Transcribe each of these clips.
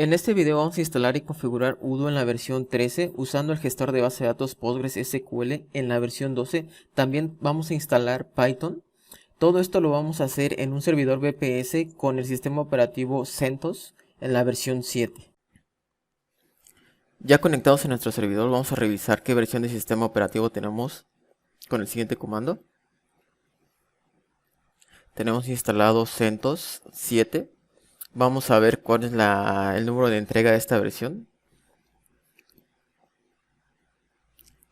En este video vamos a instalar y configurar Udo en la versión 13 usando el gestor de base de datos PostgreSQL en la versión 12. También vamos a instalar Python. Todo esto lo vamos a hacer en un servidor VPS con el sistema operativo CentOS en la versión 7. Ya conectados en nuestro servidor, vamos a revisar qué versión de sistema operativo tenemos con el siguiente comando. Tenemos instalado CentOS 7. Vamos a ver cuál es el número de entrega de esta versión.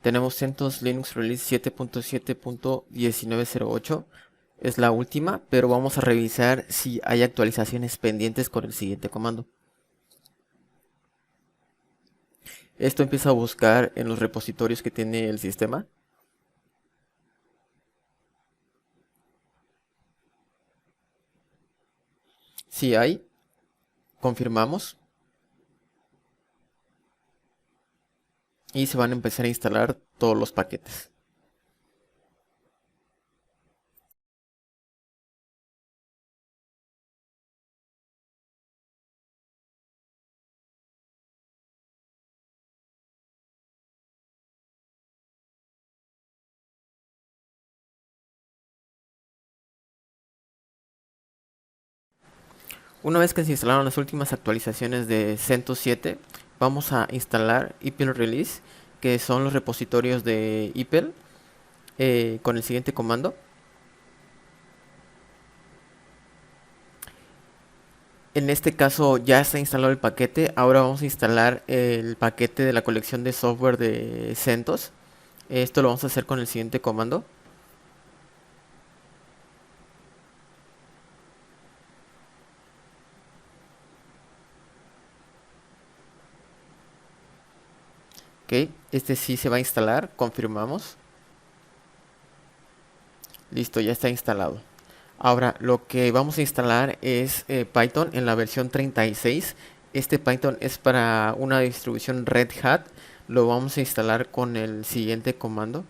Tenemos CentOS Linux Release 7.7.1908. Es la última, pero vamos a revisar si hay actualizaciones pendientes con el siguiente comando. Esto empieza a buscar en los repositorios que tiene el sistema. Si hay, confirmamos. Y se van a empezar a instalar todos los paquetes. Una vez que se instalaron las últimas actualizaciones de CentOS 7, vamos a instalar IPEL Release, que son los repositorios de IPEL, con el siguiente comando. En este caso ya está instalado el paquete. Ahora vamos a instalar el paquete de la colección de software de CentOS. Esto lo vamos a hacer con el siguiente comando. Ok, este sí se va a instalar, confirmamos. Listo, ya está instalado. Ahora lo que vamos a instalar es Python en la versión 36. Este Python es para una distribución Red Hat. Lo vamos a instalar con el siguiente comando.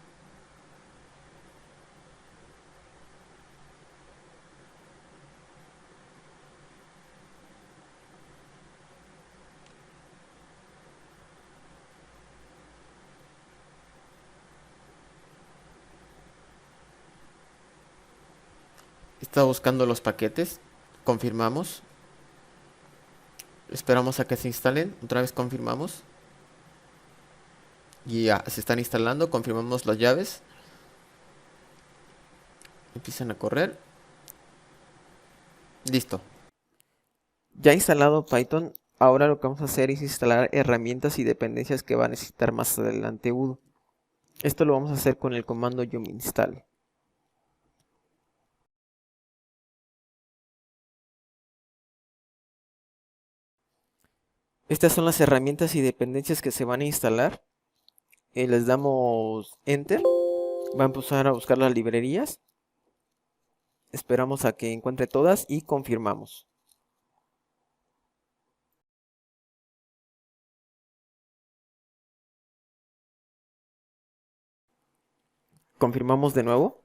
Está buscando los paquetes. Confirmamos. Esperamos a que se instalen. Otra vez confirmamos. Y ya se están instalando. Confirmamos las llaves. Empiezan a correr. Listo. Ya instalado Python. Ahora lo que vamos a hacer es instalar herramientas y dependencias que va a necesitar más adelante Udo. Esto lo vamos a hacer con el comando yum install. Estas son las herramientas y dependencias que se van a instalar. Les damos Enter. Va a empezar a buscar las librerías. Esperamos a que encuentre todas y confirmamos. Confirmamos de nuevo.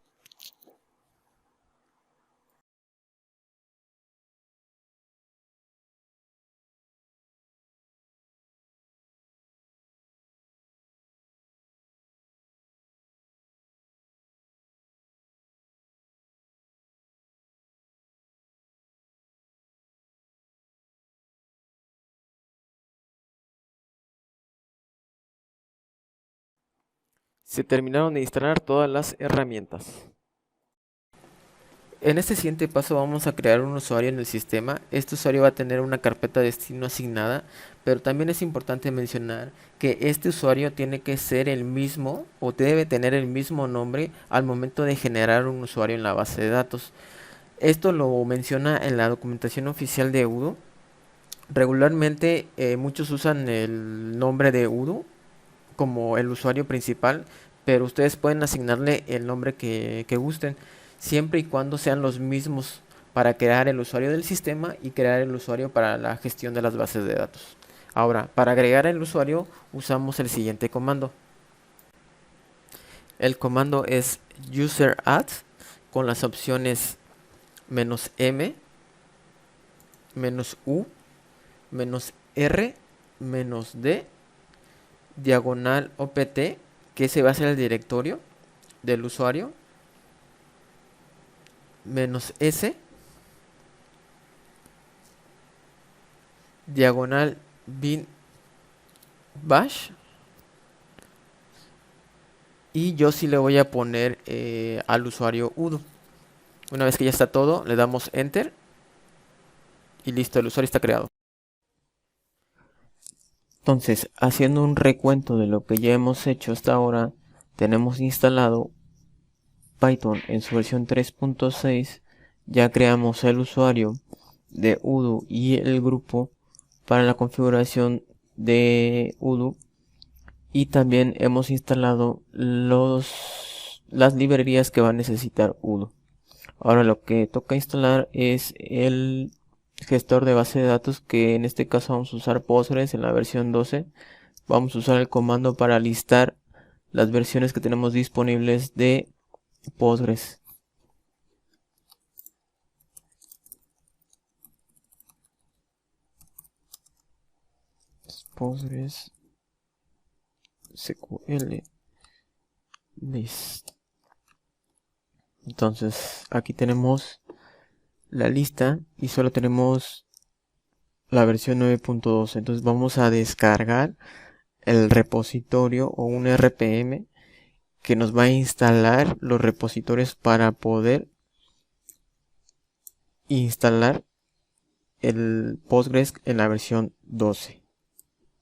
Se terminaron de instalar todas las herramientas. En este siguiente paso vamos a crear un usuario en el sistema. Este usuario va a tener una carpeta de destino asignada, pero también es importante mencionar que este usuario tiene que ser el mismo o debe tener el mismo nombre al momento de generar un usuario en la base de datos. Esto lo menciona en la documentación oficial de Udo. Regularmente muchos usan el nombre de Udo como el usuario principal, pero ustedes pueden asignarle el nombre que gusten, siempre y cuando sean los mismos para crear el usuario del sistema y crear el usuario para la gestión de las bases de datos. Ahora, para agregar el usuario usamos el siguiente comando. El comando es user_add con las opciones -m, -u, R menos D diagonal opt, que ese va a ser el directorio del usuario, menos S diagonal bin bash, y yo sí le voy a poner al usuario udo. Una vez que ya está todo, le damos enter y listo, el usuario está creado. Entonces, haciendo un recuento de lo que ya hemos hecho hasta ahora, tenemos instalado Python en su versión 3.6, ya creamos el usuario de udo y el grupo para la configuración de udo, y también hemos instalado las librerías que va a necesitar udo. Ahora lo que toca instalar es el gestor de base de datos, que en este caso vamos a usar Postgres en la versión 12. Vamos a usar el comando para listar las versiones que tenemos disponibles de Postgres. Postgres SQL list. Entonces aquí tenemos la lista y solo tenemos la versión 9.2. Entonces vamos a descargar el repositorio o un RPM que nos va a instalar los repositorios para poder instalar el Postgres en la versión 12.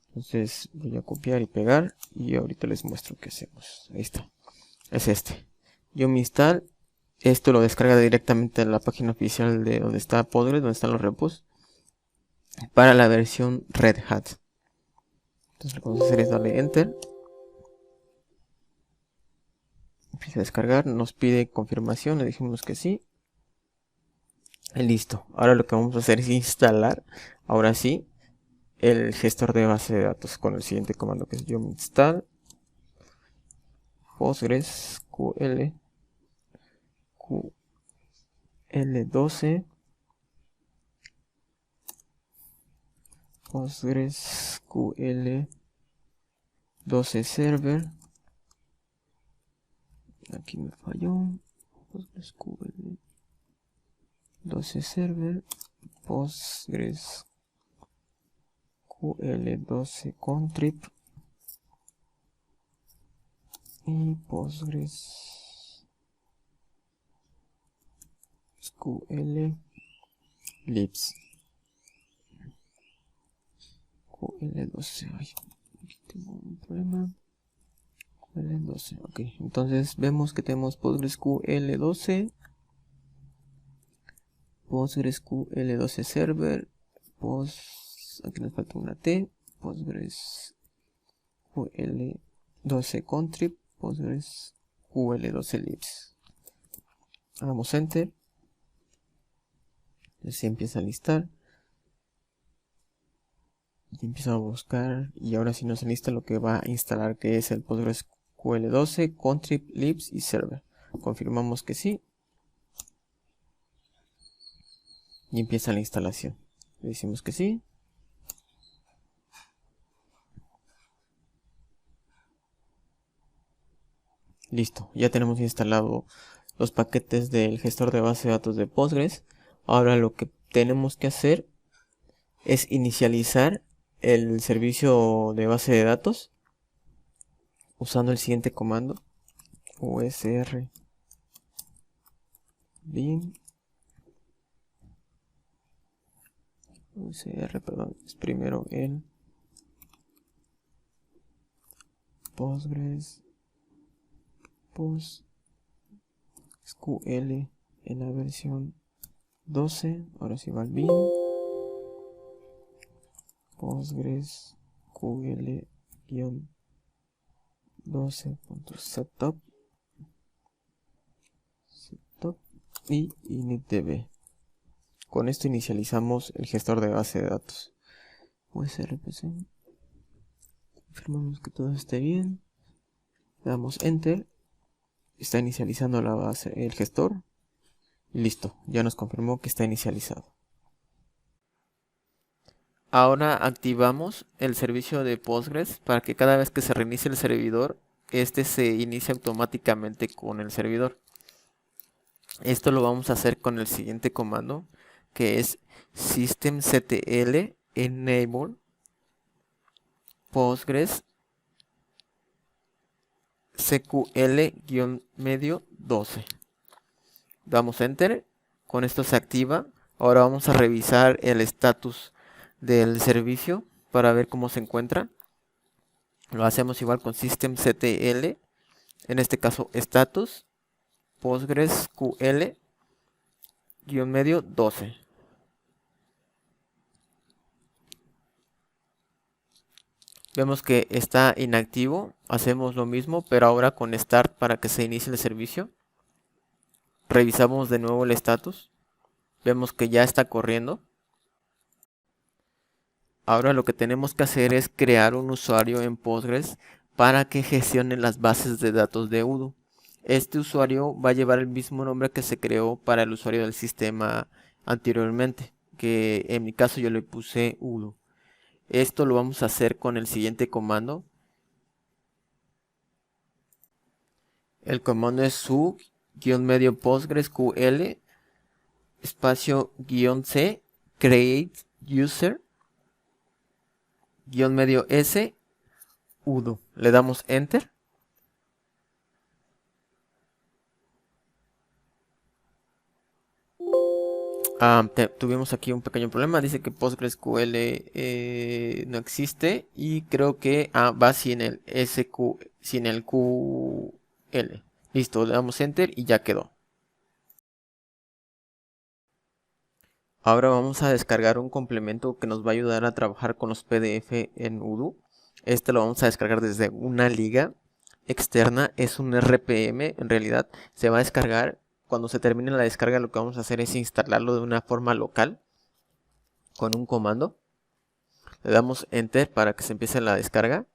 Entonces voy a copiar y pegar y ahorita les muestro qué hacemos. Ahí está, es este. Yo me instalo, esto lo descarga directamente de la página oficial de donde está Postgres, donde están los repos, para la versión Red Hat. Entonces lo que vamos a hacer es darle enter. Empieza a descargar, nos pide confirmación, le dijimos que sí. Y listo. Ahora lo que vamos a hacer es instalar, ahora sí, el gestor de base de datos con el siguiente comando, que es yum install PostgreSQL QL12 PostgreSQL12 server. Aquí me falló. PostgreSQL12 server, PostgreSQL12 contrib y PostgreSQL libs. QL12, ay, aquí tengo un problema. QL12, ok, entonces vemos que tenemos PostgreSQL12, PostgreSQL12 server, aquí nos falta una T, PostgreSQL12 contrib, PostgreSQL12 libs. Hagamos enter. Se empieza a listar y empieza a buscar, y ahora sí nos lista lo que va a instalar, que es el PostgreSQL12 contrib, libs y server. Confirmamos que sí y empieza la instalación. Le decimos que sí. Listo, ya tenemos instalado los paquetes del gestor de base de datos de Postgres. Ahora lo que tenemos que hacer es inicializar el servicio de base de datos usando el siguiente comando: usr bin perdón, es primero el Postgres PostgreSQL en la versión 12. Ahora sí va al bin PostgreSQL-12.setup y initdb. Con esto inicializamos el gestor de base de datos. usrpc. Confirmamos que todo esté bien. Le damos enter. Está inicializando la base, el gestor. Y listo, ya nos confirmó que está inicializado. Ahora activamos el servicio de Postgres para que cada vez que se reinicie el servidor, este se inicie automáticamente con el servidor. Esto lo vamos a hacer con el siguiente comando, que es systemctl enable postgres sql-medio 12. Damos enter, con esto se activa. Ahora vamos a revisar el estatus del servicio para ver cómo se encuentra. Lo hacemos igual con systemctl, en este caso status postgresql-medio 12. Vemos que está inactivo, hacemos lo mismo, pero ahora con start para que se inicie el servicio. Revisamos de nuevo el estatus, vemos que ya está corriendo. Ahora lo que tenemos que hacer es crear un usuario en Postgres para que gestione las bases de datos de Udo. Este usuario va a llevar el mismo nombre que se creó para el usuario del sistema anteriormente, que en mi caso yo le puse Udo. Esto lo vamos a hacer con el siguiente comando. El comando es su-medio postgresql espacio -c create user -medio s udo. Le damos enter. Tuvimos aquí un pequeño problema. Dice que PostgreSQL no existe y creo que va sin el sin el QL. Listo, le damos enter y ya quedó. Ahora vamos a descargar un complemento que nos va a ayudar a trabajar con los PDF en Udo. Este lo vamos a descargar desde una liga externa, es un RPM, en realidad se va a descargar. Cuando se termine la descarga lo que vamos a hacer es instalarlo de una forma local con un comando. Le damos enter para que se empiece la descarga.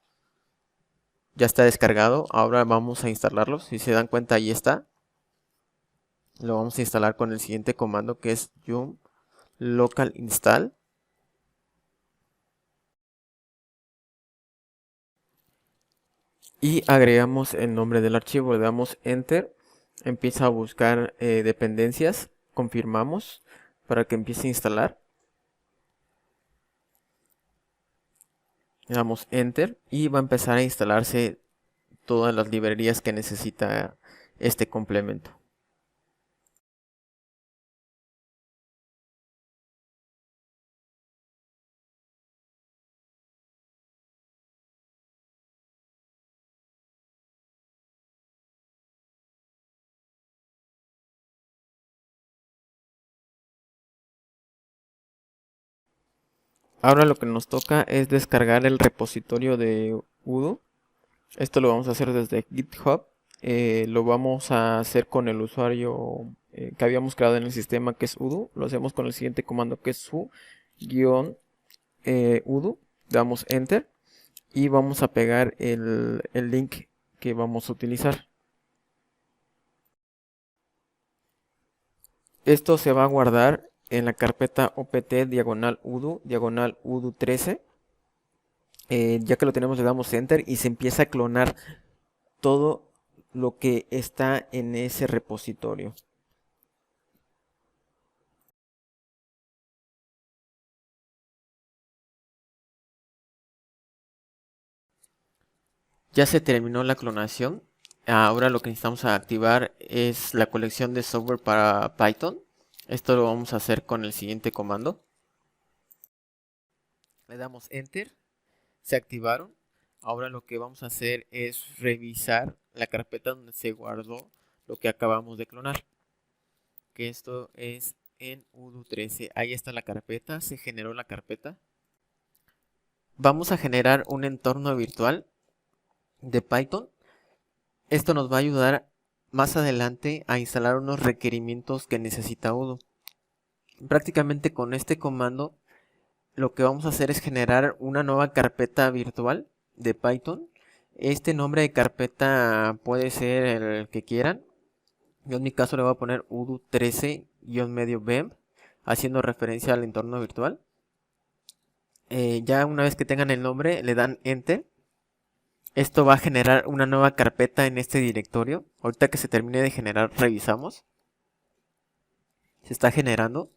Ya está descargado, ahora vamos a instalarlo. Si se dan cuenta, ahí está. Lo vamos a instalar con el siguiente comando, que es yum local install. Y agregamos el nombre del archivo, le damos enter. Empieza a buscar dependencias, confirmamos para que empiece a instalar. Le damos enter y va a empezar a instalarse todas las librerías que necesita este complemento. Ahora lo que nos toca es descargar el repositorio de Udo. Esto lo vamos a hacer desde GitHub. Lo vamos a hacer con el usuario que habíamos creado en el sistema, que es Udo. Lo hacemos con el siguiente comando, que es su-udo. Damos enter y vamos a pegar el link que vamos a utilizar. Esto se va a guardar en la carpeta opt -udo 13. Ya que lo tenemos, le damos enter y se empieza a clonar todo lo que está en ese repositorio. Ya se terminó la clonación. Ahora lo que necesitamos activar es la colección de software para Python. Esto lo vamos a hacer con el siguiente comando. Le damos enter. Se activaron. Ahora lo que vamos a hacer es revisar la carpeta donde se guardó lo que acabamos de clonar. Que esto es en Udo 13. Ahí está la carpeta. Se generó la carpeta. Vamos a generar un entorno virtual de Python. Esto nos va a ayudar más adelante a instalar unos requerimientos que necesita Udo. Prácticamente con este comando lo que vamos a hacer es generar una nueva carpeta virtual de Python. Este nombre de carpeta puede ser el que quieran. Yo en mi caso le voy a poner udo 13-medio bemp, haciendo referencia al entorno virtual. Ya una vez que tengan el nombre, le dan Enter. Esto va a generar una nueva carpeta en este directorio. Ahorita que se termine de generar, revisamos. Se está generando.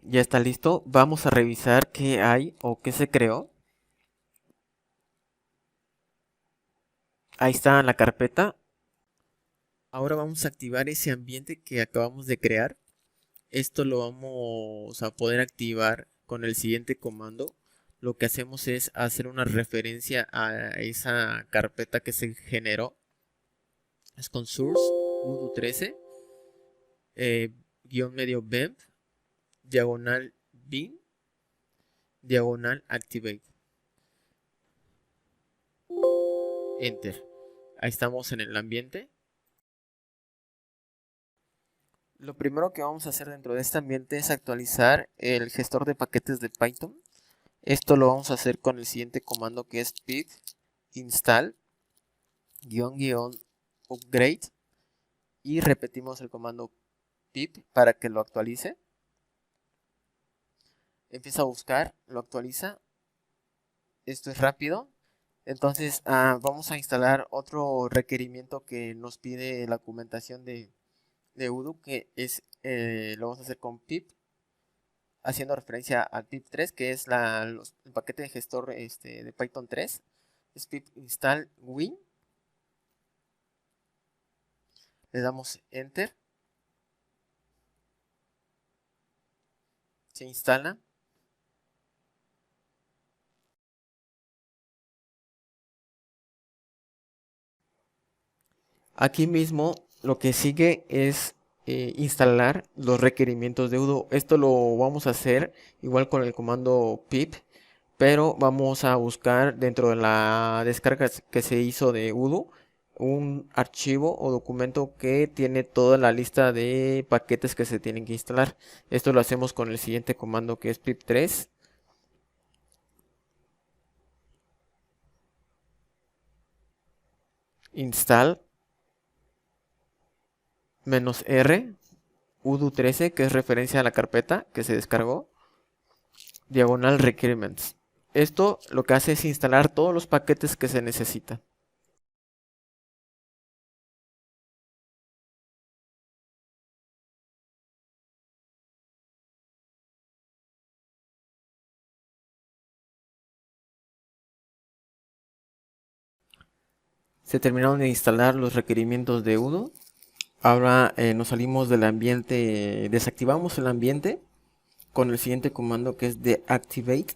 Ya está listo. Vamos a revisar qué hay o qué se creó. Ahí está la carpeta. Ahora vamos a activar ese ambiente que acabamos de crear. Esto lo vamos a poder activar con el siguiente comando. Lo que hacemos es hacer una referencia a esa carpeta que se generó. Es con source udo13 guión medio bemp diagonal bin diagonal activate. Enter. Ahí estamos en el ambiente. Lo primero que vamos a hacer dentro de este ambiente es actualizar el gestor de paquetes de Python. Esto lo vamos a hacer con el siguiente comando, que es pip install upgrade, y repetimos el comando pip para que lo actualice. Empieza a buscar, lo actualiza. Esto es rápido. Entonces vamos a instalar otro requerimiento que nos pide la documentación de Udo, que es lo vamos a hacer con pip, haciendo referencia al pip3, que es el paquete de gestor de Python 3. Es pip install win. Le damos enter. Se instala. Aquí mismo lo que sigue es instalar los requerimientos de Udo. Esto lo vamos a hacer igual con el comando pip, pero vamos a buscar dentro de la descarga que se hizo de Udo un archivo o documento que tiene toda la lista de paquetes que se tienen que instalar. Esto lo hacemos con el siguiente comando, que es pip3 install -r udo13, que es referencia a la carpeta que se descargó, diagonal requirements. Esto lo que hace es instalar todos los paquetes que se necesitan. Se terminaron de instalar los requerimientos de Udo. Ahora nos salimos del ambiente, desactivamos el ambiente con el siguiente comando, que es deactivate.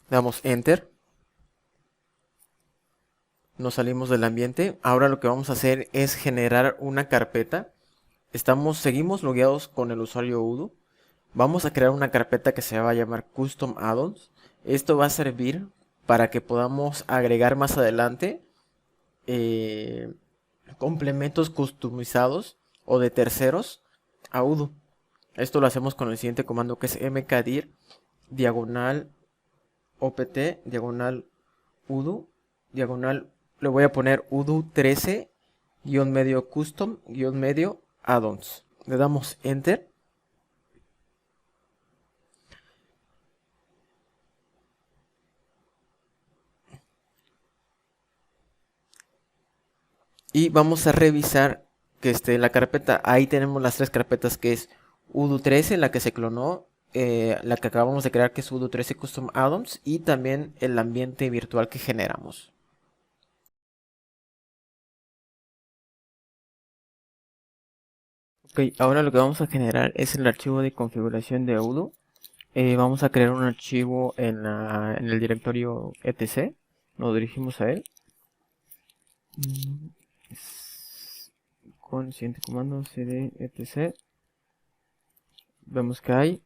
Damos enter. Nos salimos del ambiente. Ahora lo que vamos a hacer es generar una carpeta. Seguimos logueados con el usuario Udo. Vamos a crear una carpeta que se va a llamar Custom Addons. Esto va a servir para que podamos agregar más adelante complementos customizados o de terceros a Udo. Esto lo hacemos con el siguiente comando, que es mkdir diagonal opt diagonal Udo diagonal, le voy a poner Udo 13 medio custom medio addons. Le damos enter. Y vamos a revisar que esté en la carpeta. Ahí tenemos las tres carpetas, que es Udo13, la que se clonó, la que acabamos de crear, que es Udo13 Custom Addons, y también el ambiente virtual que generamos. Ok, ahora lo que vamos a generar es el archivo de configuración de Udo. Vamos a crear un archivo en el directorio etc. Nos dirigimos a él. Con el siguiente comando, cd etc. Vemos que hay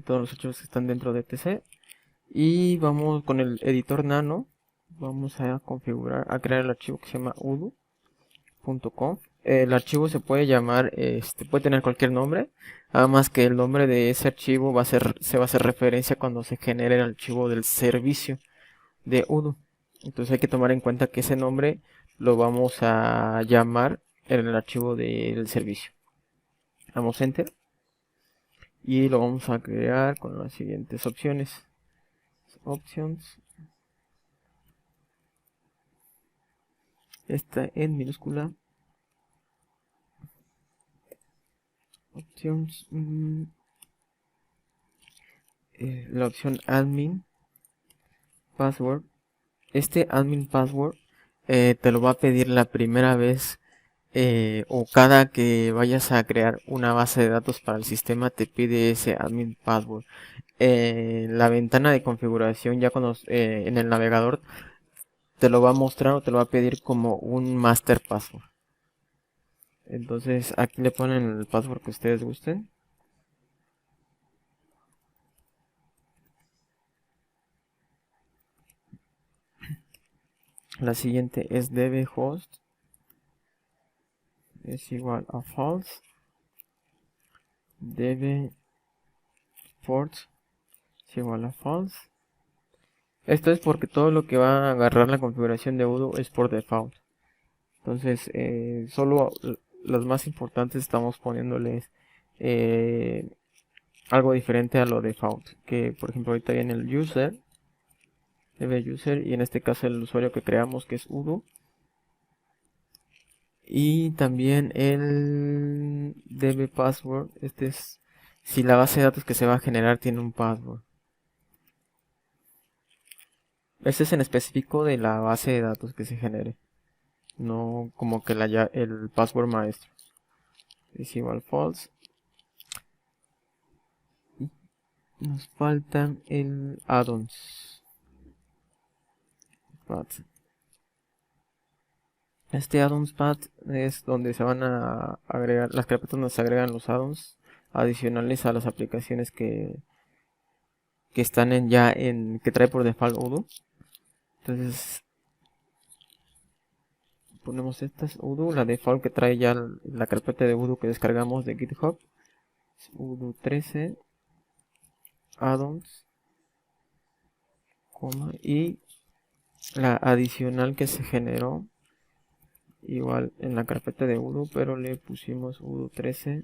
todos los archivos que están dentro de etc. Y vamos con el editor nano. Vamos a configurar, a crear el archivo que se llama udo.conf. El archivo se puede llamar, puede tener cualquier nombre, además que el nombre de ese archivo se va a hacer referencia cuando se genere el archivo del servicio de Udo. Entonces hay que tomar en cuenta que ese nombre lo vamos a llamar en el archivo del servicio. Damos enter y lo vamos a crear con las siguientes opciones. Options. Esta en minúscula. Options. La opción admin password. Este admin password te lo va a pedir la primera vez o cada que vayas a crear una base de datos para el sistema, te pide ese admin password. La ventana de configuración, ya cuando en el navegador, te lo va a mostrar o te lo va a pedir como un master password. Entonces aquí le ponen el password que ustedes gusten. La siguiente es dbhost es igual a false, dbport es igual a false. Esto es porque todo lo que va a agarrar la configuración de udo es por default. Entonces solo las más importantes estamos poniéndoles algo diferente a lo default, que por ejemplo ahorita viene el user, dbuser, y en este caso el usuario que creamos, que es udo, y también el dbpassword. Este es si la base de datos que se va a generar tiene un password. Este es en específico de la base de datos que se genere, no como que el password maestro. Es igual false. Nos faltan el add-ons. Este add-ons path es donde se van a agregar las carpetas donde se agregan los add-ons adicionales a las aplicaciones que están que trae por default udo. Entonces ponemos estas udo, la default que trae ya la carpeta de udo que descargamos de GitHub, udo 13 add-ons, y la adicional que se generó igual en la carpeta de udo, pero le pusimos udo 13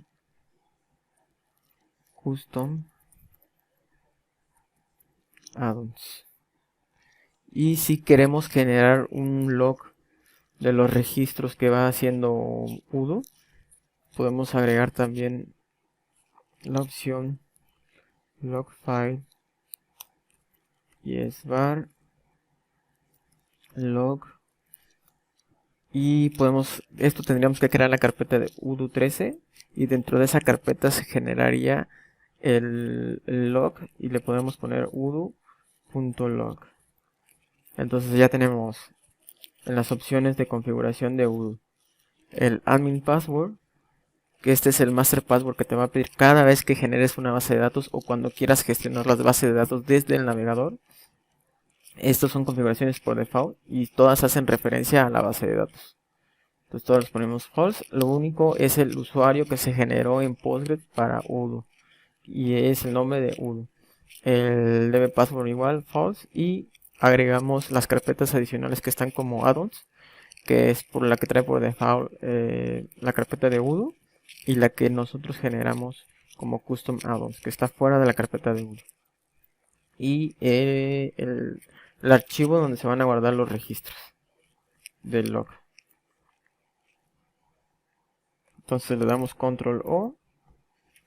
custom add-ons. Y si queremos generar un log de los registros que va haciendo udo, podemos agregar también la opción log file var log, y esto tendríamos que crear la carpeta de udo 13 y dentro de esa carpeta se generaría el log y le podemos poner udo.log. Entonces ya tenemos en las opciones de configuración de udo el admin password, que este es el master password que te va a pedir cada vez que generes una base de datos o cuando quieras gestionar las bases de datos desde el navegador. Estos son configuraciones por default y todas hacen referencia a la base de datos. Entonces todos los ponemos false. Lo único es el usuario que se generó en Postgres para udo y es el nombre de udo. El dbpassword igual false, y agregamos las carpetas adicionales que están como add-ons, que es por la que trae por default la carpeta de udo, y la que nosotros generamos como custom add-ons, que está fuera de la carpeta de udo, y el archivo donde se van a guardar los registros del log. Entonces le damos control O,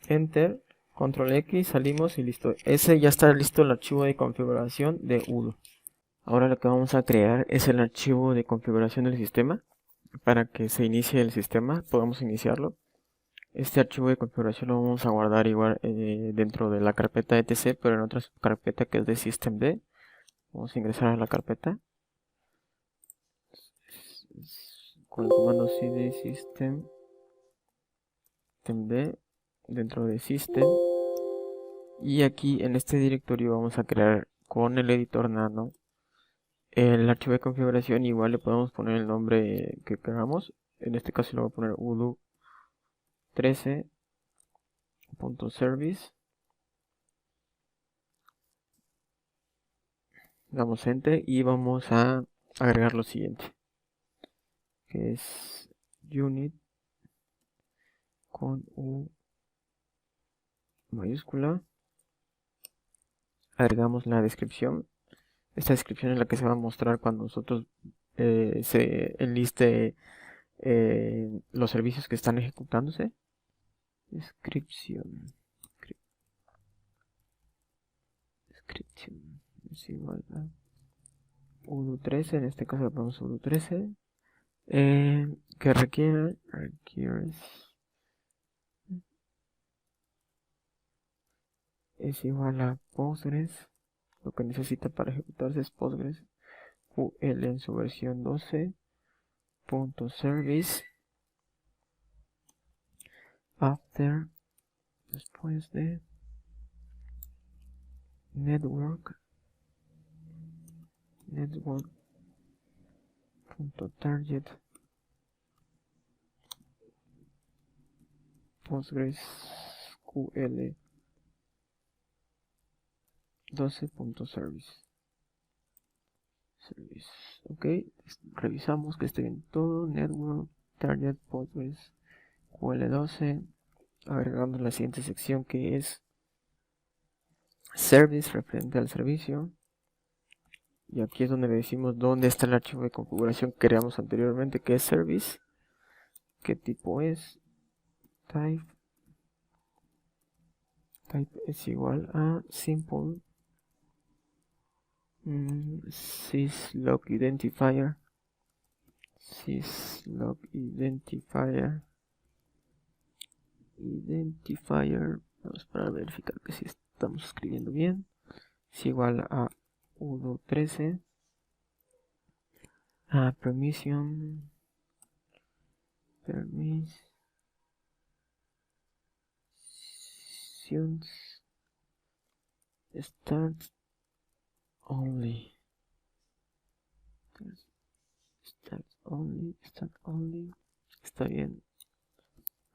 enter, control X, salimos y listo. Ese ya está listo el archivo de configuración de udo. Ahora lo que vamos a crear es el archivo de configuración del sistema. Para que se inicie el sistema, podemos iniciarlo. Este archivo de configuración lo vamos a guardar igual dentro de la carpeta etc, pero en otra carpeta que es de systemd. Vamos a ingresar a la carpeta con el comando cd systemd dentro de system, y aquí en este directorio vamos a crear con el editor nano el archivo de configuración. Igual le podemos poner el nombre que queramos. En este caso le voy a poner udo 13.service. Damos enter y vamos a agregar lo siguiente. que es unit con U mayúscula. Agregamos la descripción. Esta descripción es la que se va a mostrar cuando nosotros se enliste los servicios que están ejecutándose. Descripción. Descripción es igual a udo13, en este caso le ponemos udo13. Que requieres es igual a Postgres. Lo que necesita para ejecutarse es Postgres QL en su versión 12.service after, después de network.target Postgres QL 12.service. Ok, revisamos que esté bien todo. Network target Postgres QL12, agregando la siguiente sección que es service, referente al servicio. Y aquí es donde le decimos dónde está el archivo de configuración que creamos anteriormente, que es service, qué tipo es, type es igual a simple syslog identifier, vamos para verificar que si estamos escribiendo bien, es igual a udo13, a permissions start only, está bien,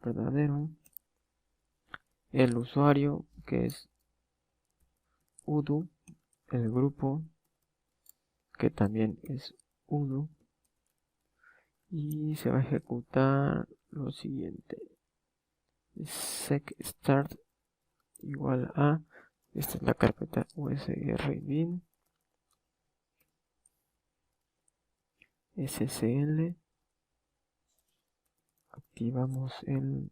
verdadero. El usuario, que es udo, el grupo, que también es udo, y se va a ejecutar lo siguiente: sec start igual a, esta es la carpeta usr bin ssl, activamos el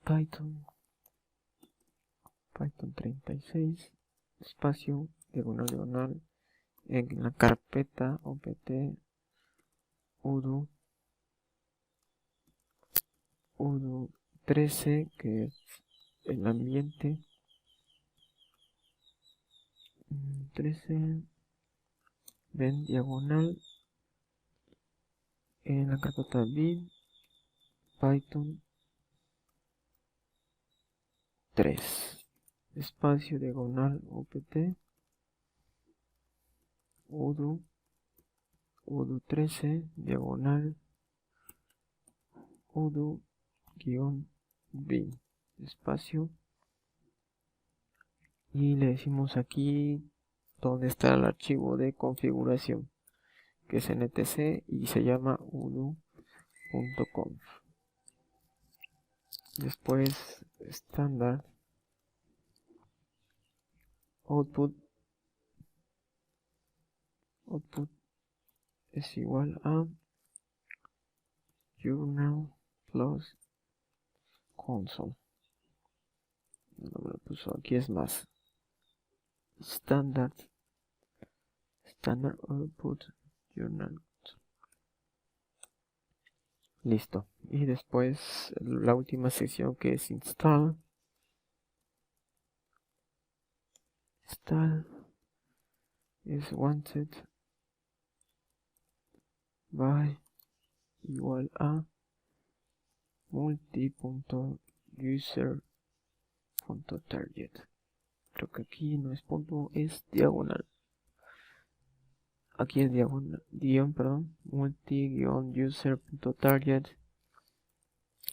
Python 36 espacio diagonal en la carpeta opt udo13, que es el ambiente 13, ven diagonal en la carpeta bin Python 3 espacio diagonal opt udo13 diagonal udo-bin espacio, y le decimos aquí donde está el archivo de configuración, que es NTC y se llama udo.conf. Después estándar output es igual a journal plus console. No me lo puso, aquí es más standard output journal. Listo. Y después la última sección, que es install is wanted by igual a multi.user.target. Creo que aquí no es punto, es diagonal. Aquí es diagonal, multi-user.target.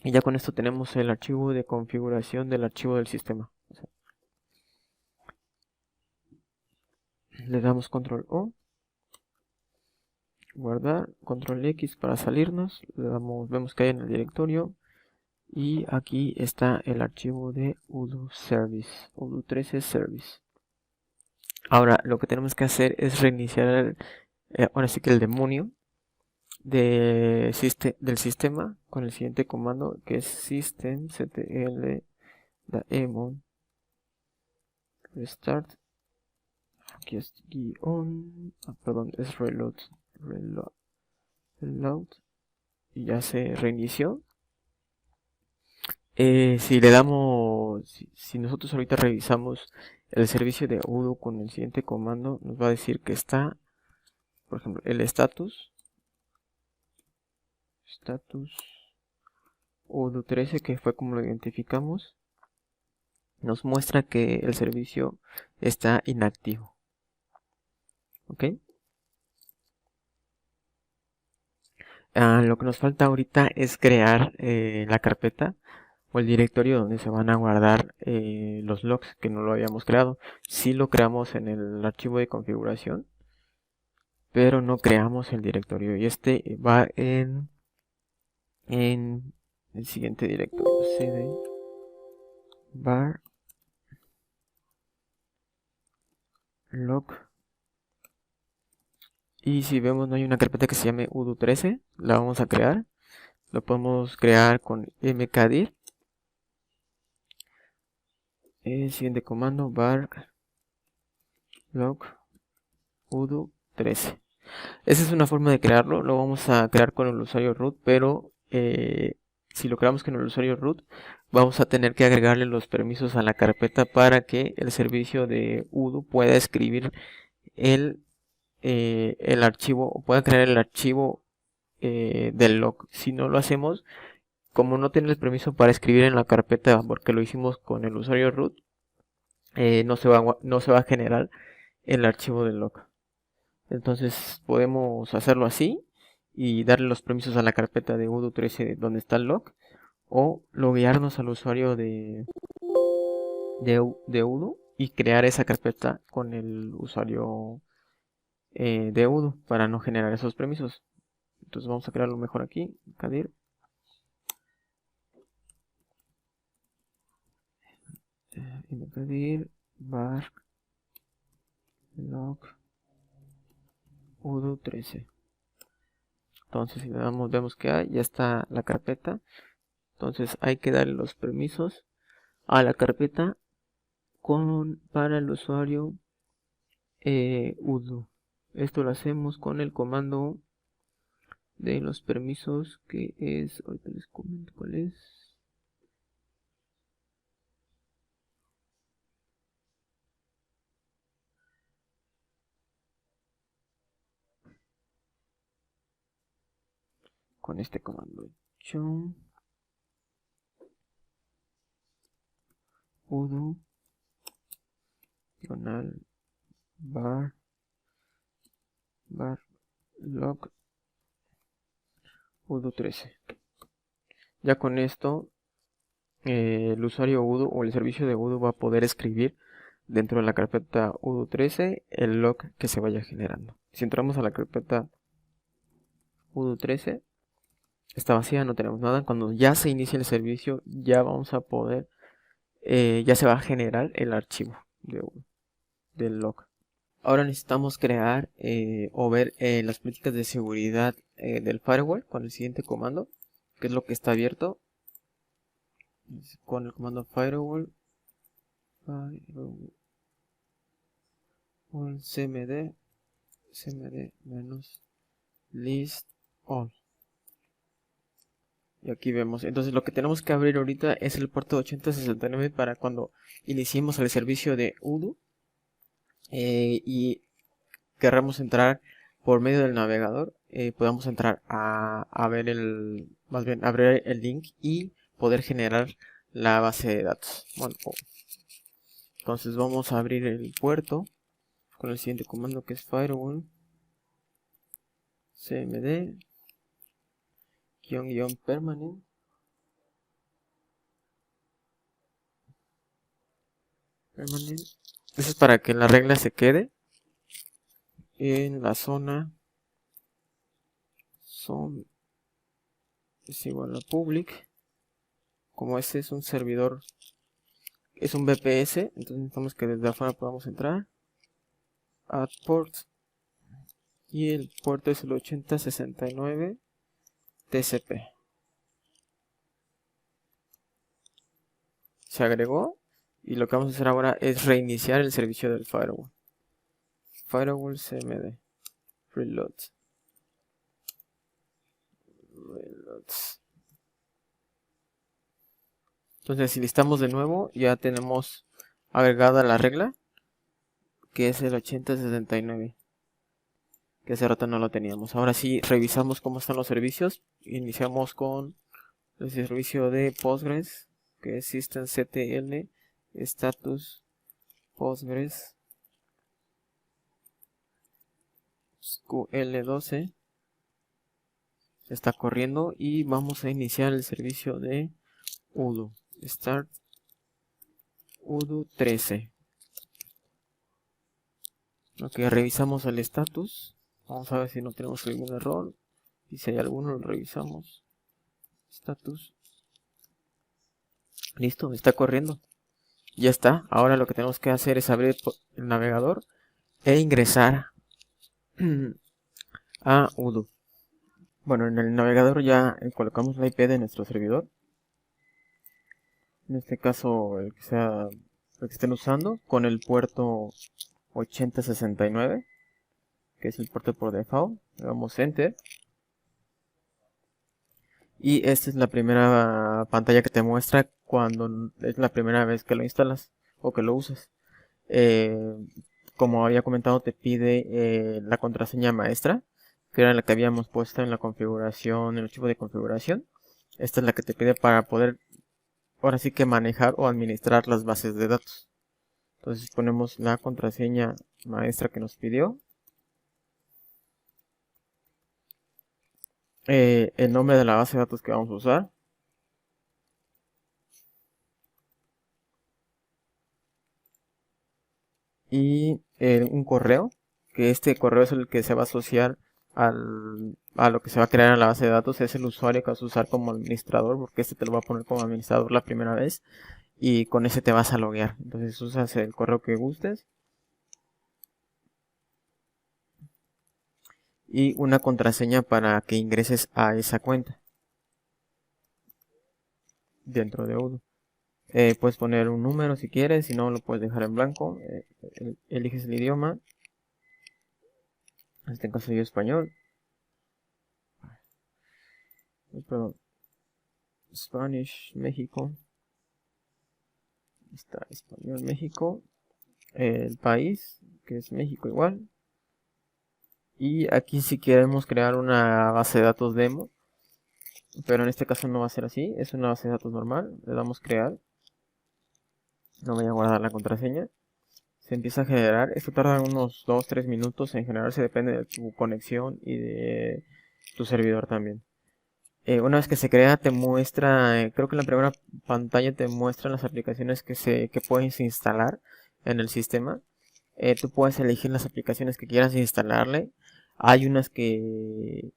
Y ya con esto tenemos el archivo de configuración del archivo del sistema. O sea, le damos control O guardar, control X para salirnos, le damos, vemos que hay en el directorio y aquí está el archivo de udo service, udo 13 service. Ahora lo que tenemos que hacer es reiniciar ahora sí que el demonio del sistema con el siguiente comando, que es systemctl daemon restart. Aquí es guión, perdón, es reload y ya se reinició. Si le damos, si nosotros ahorita revisamos el servicio de udo con el siguiente comando, nos va a decir que está, por ejemplo, el status udo 13, que fue como lo identificamos, nos muestra que el servicio está inactivo. ¿Ok? Lo que nos falta ahorita es crear la carpeta o el directorio donde se van a guardar los logs, que no lo habíamos creado. Sí lo creamos en el archivo de configuración, pero no creamos el directorio, y este va en el siguiente directorio: cd var log. Y si vemos, no hay una carpeta que se llame udo 13, la vamos a crear. Lo podemos crear con mkdir. El siguiente comando: var log udo 13. Esa es una forma de crearlo. Lo vamos a crear con el usuario root, pero si lo creamos con el usuario root, vamos a tener que agregarle los permisos a la carpeta para que el servicio de udo pueda escribir el archivo, o pueda crear el archivo del log. Si no lo hacemos, como no tiene el permiso para escribir en la carpeta porque lo hicimos con el usuario root, no se va a generar el archivo del log. Entonces podemos hacerlo así y darle los permisos a la carpeta de udo 13 donde está el log, o loguearnos al usuario de udo y crear esa carpeta con el usuario de udo para no generar esos permisos. Entonces vamos a crearlo mejor aquí: cadir var log udo 13. Entonces si le damos, vemos que ya está la carpeta. Entonces hay que darle los permisos a la carpeta para el usuario udo. Esto lo hacemos con el comando de los permisos, que es, ahorita les comento cuál es. Con este comando: udo diagonal var log udo 13. Ya con esto el usuario udo o el servicio de udo va a poder escribir dentro de la carpeta udo 13 el log que se vaya generando. Si entramos a la carpeta udo 13, está vacía, no tenemos nada. Cuando ya se inicie el servicio, ya vamos a poder, ya se va a generar el archivo del log. Ahora necesitamos crear o ver las políticas de seguridad del firewall con el siguiente comando, que es lo que está abierto. Con el comando firewall cmd -list all. Y aquí vemos, entonces lo que tenemos que abrir ahorita es el puerto 8069 para cuando iniciemos el servicio de udo y querramos entrar por medio del navegador, podamos entrar a ver más bien abrir el link y poder generar la base de datos. Bueno, entonces vamos a abrir el puerto con el siguiente comando, que es firewall cmd -permanent Eso es para que la regla se quede en la zona son es igual a public. Como este es un servidor, es un VPS, entonces necesitamos que desde afuera podamos entrar. Add port. Y el puerto es el 8069 TCP. Se agregó. Y lo que vamos a hacer ahora es reiniciar el servicio del firewall. Firewall cmd. Reload. Entonces si listamos de nuevo, ya tenemos agregada la regla, que es el 8069, que hace rato no lo teníamos. Ahora sí, revisamos cómo están los servicios. Iniciamos con el servicio de Postgres, que es systemctl status Postgres SQL12. Está corriendo y vamos a iniciar el servicio de udo. Start udo 13. Ok, revisamos el status. Vamos a ver si no tenemos algún error. Y si hay alguno, lo revisamos. Status. Listo, está corriendo. Ya está. Ahora lo que tenemos que hacer es abrir el navegador e ingresar a udo. Bueno, en el navegador ya colocamos la IP de nuestro servidor. En este caso, el que sea el que estén usando, con el puerto 8069, que es el puerto por default. Le damos Enter. Y esta es la primera pantalla que te muestra cuando es la primera vez que lo instalas o que lo usas. Como había comentado, te pide la contraseña maestra, que era la que habíamos puesto en la configuración, en el archivo de configuración. Esta es la que te pide para poder, ahora sí que manejar o administrar las bases de datos. Entonces ponemos la contraseña maestra que nos pidió. El nombre de la base de datos que vamos a usar. Y un correo, que este correo es el que se va a asociar a lo que se va a crear en la base de datos. Es el usuario que vas a usar como administrador, porque este te lo va a poner como administrador la primera vez. Y con ese te vas a loguear. Entonces usas el correo que gustes. Y una contraseña para que ingreses a esa cuenta dentro de udo. Puedes poner un número si quieres, si no lo puedes dejar en blanco. Eliges el idioma. En este caso yo español. Perdón. Spanish, México. Está español, México. El país, que es México igual. Y aquí si queremos crear una base de datos demo, pero en este caso no va a ser así, es una base de datos normal. Le damos crear. No voy a guardar la contraseña. Se empieza a generar. Esto tarda unos 2-3 minutos en generarse, depende de tu conexión y de tu servidor también. Una vez que se crea, te muestra, creo que en la primera pantalla te muestran las aplicaciones que puedes instalar en el sistema. Tú puedes elegir las aplicaciones que quieras instalarle. Hay unas que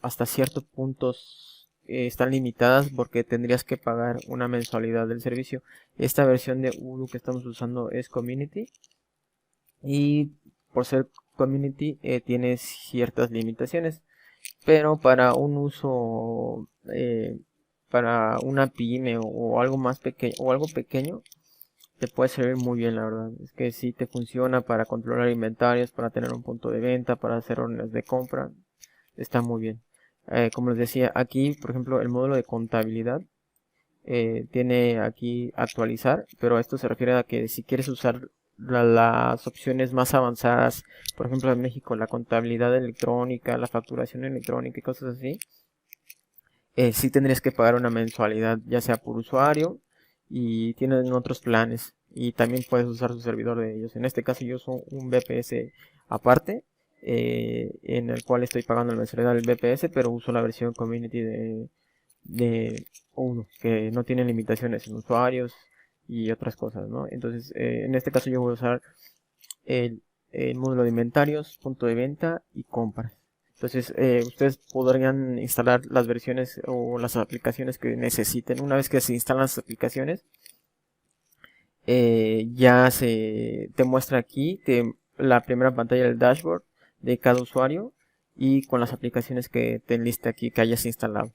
hasta ciertos puntos están limitadas porque tendrías que pagar una mensualidad del servicio. Esta versión de udo que estamos usando es Community. Y por ser Community tiene ciertas limitaciones. Pero para un uso, para una pyme o algo más pequeño, o algo pequeño, te puede servir muy bien, la verdad. Es que sí te funciona para controlar inventarios, para tener un punto de venta, para hacer órdenes de compra. Está muy bien. Como les decía, aquí, por ejemplo, el módulo de contabilidad tiene aquí actualizar, pero esto se refiere a que si quieres usar las opciones más avanzadas, por ejemplo en México la contabilidad electrónica, la facturación electrónica y cosas así, sí tendrías que pagar una mensualidad, ya sea por usuario, y tienen otros planes y también puedes usar su servidor de ellos. En este caso yo uso un VPS aparte, en el cual estoy pagando la mensualidad del VPS, pero uso la versión Community de udo, que no tiene limitaciones en usuarios y otras cosas, ¿no? Entonces, en este caso yo voy a usar el módulo de inventarios, punto de venta y compras. Entonces ustedes podrían instalar las versiones o las aplicaciones que necesiten. Una vez que se instalan las aplicaciones, ya se te muestra aquí la primera pantalla del dashboard de cada usuario y con las aplicaciones que te enliste aquí que hayas instalado.